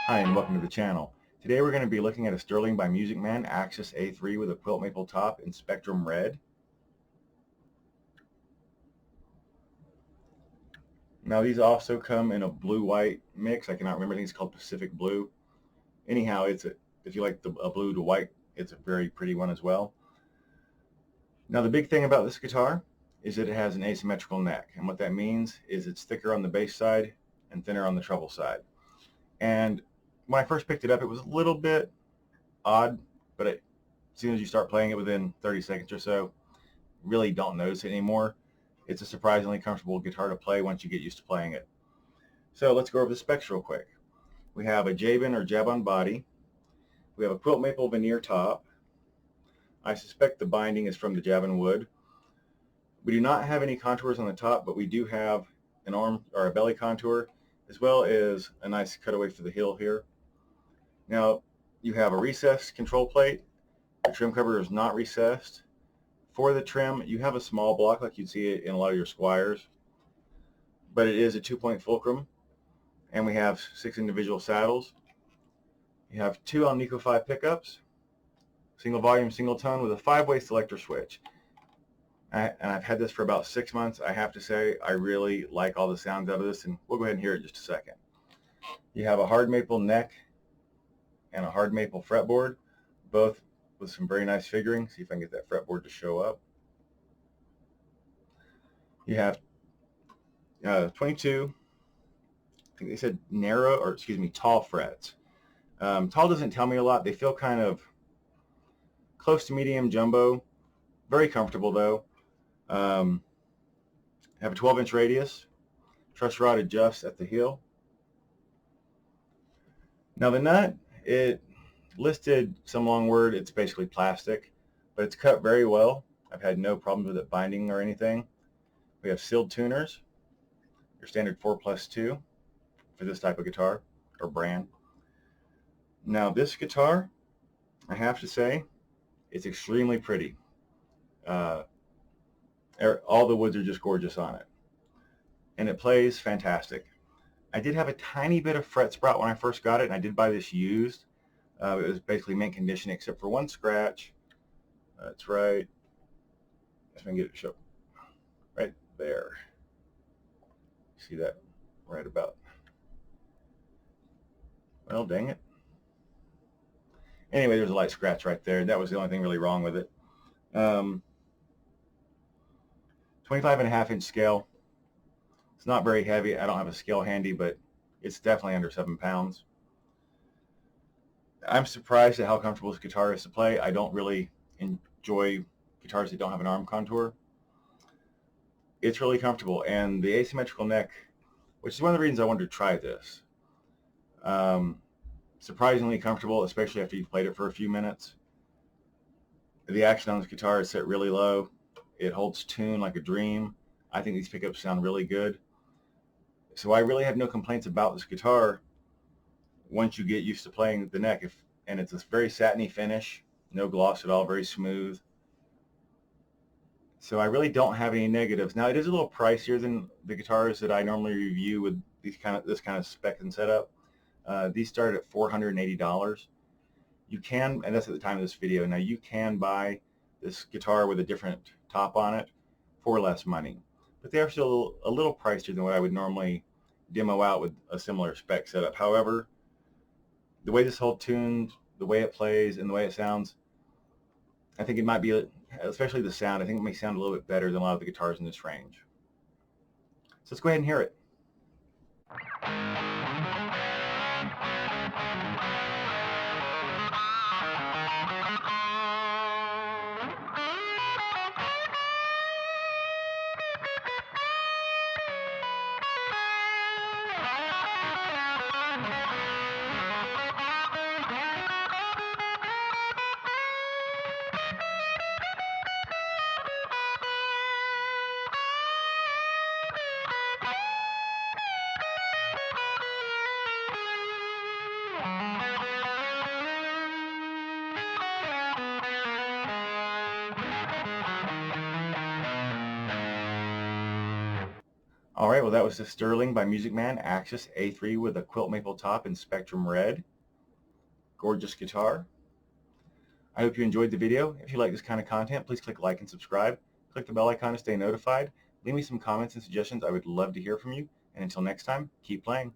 Hi and welcome to the channel. Today we're going to be looking at a Sterling by Music Man Axis A3 with a quilt maple top in Spectrum Red. Now these also come in a blue-white mix. I cannot remember. I think it's called Pacific Blue. Anyhow, if you like a blue to white, it's a very pretty one as well. Now the big thing about this guitar is that it has an asymmetrical neck, and what that means is it's thicker on the bass side and thinner on the treble side. And when I first picked it up, it was a little bit odd, but as soon as you start playing it within 30 seconds or so, really don't notice it anymore. It's a surprisingly comfortable guitar to play once you get used to playing it. So let's go over the specs real quick. We have a Jabin or jab-on body. We have a quilt maple veneer top. I suspect the binding is from the Jabin wood. We do not have any contours on the top, but we do have an arm or a belly contour, as well as a nice cutaway for the heel here. Now, you have a recessed control plate. The trim cover is not recessed. For the trim, you have a small block like you'd see it in a lot of your Squires, but it is a 2-point fulcrum, and we have 6 individual saddles. You have 2 Alnico 5 pickups, single volume, single tone with a 5-way selector switch. And I've had this for about 6 months. I have to say I really like all the sounds out of this, and we'll go ahead and hear it in just a second. You have a hard maple neck and a hard maple fretboard, both with some very nice figuring. See if I can get that fretboard to show up. You have 22, I think they said tall frets. Tall doesn't tell me a lot. They feel kind of close to medium jumbo. Very comfortable though. Have a 12-inch radius. Truss rod adjusts at the heel. Now the nut, it listed some long word. It's basically plastic, but it's cut very well. I've had no problems with it binding or anything. We have sealed tuners, your standard 4+2 for this type of guitar or brand. Now this guitar, I have to say, it's extremely pretty. All the woods are just gorgeous on it, and it plays fantastic. I did have a tiny bit of fret sprout when I first got it, and I did buy this used. It was basically mint condition except for one scratch. That's right. If I can get it to show right there. See that right about. Well, dang it. Anyway, there's a light scratch right there. That was the only thing really wrong with it. 25.5-inch scale. It's not very heavy. I don't have a scale handy, but it's definitely under 7 pounds. I'm surprised at how comfortable this guitar is to play. I don't really enjoy guitars that don't have an arm contour. It's really comfortable, and the asymmetrical neck, which is one of the reasons I wanted to try this. Surprisingly comfortable, especially after you've played it for a few minutes. The action on this guitar is set really low. It holds tune like a dream. I think these pickups sound really good. So I really have no complaints about this guitar once you get used to playing the neck. And it's a very satiny finish, no gloss at all, very smooth. So I really don't have any negatives. Now it is a little pricier than the guitars that I normally review with this kind of spec and setup. These start at $480. You can, and that's at the time of this video, now you can buy this guitar with a different top on it for less money. But they are still a little pricier than what I would normally demo out with a similar spec setup. However, the way this holds tuned, the way it plays, and the way it sounds, I think it might be, especially the sound, I think it may sound a little bit better than a lot of the guitars in this range. So let's go ahead and hear it. All right, well, that was the Sterling by Music Man Axis A3 with a quilt maple top in Spectrum Red. Gorgeous guitar. I hope you enjoyed the video. If you like this kind of content, please click like and subscribe. Click the bell icon to stay notified. Leave me some comments and suggestions. I would love to hear from you. And until next time, keep playing.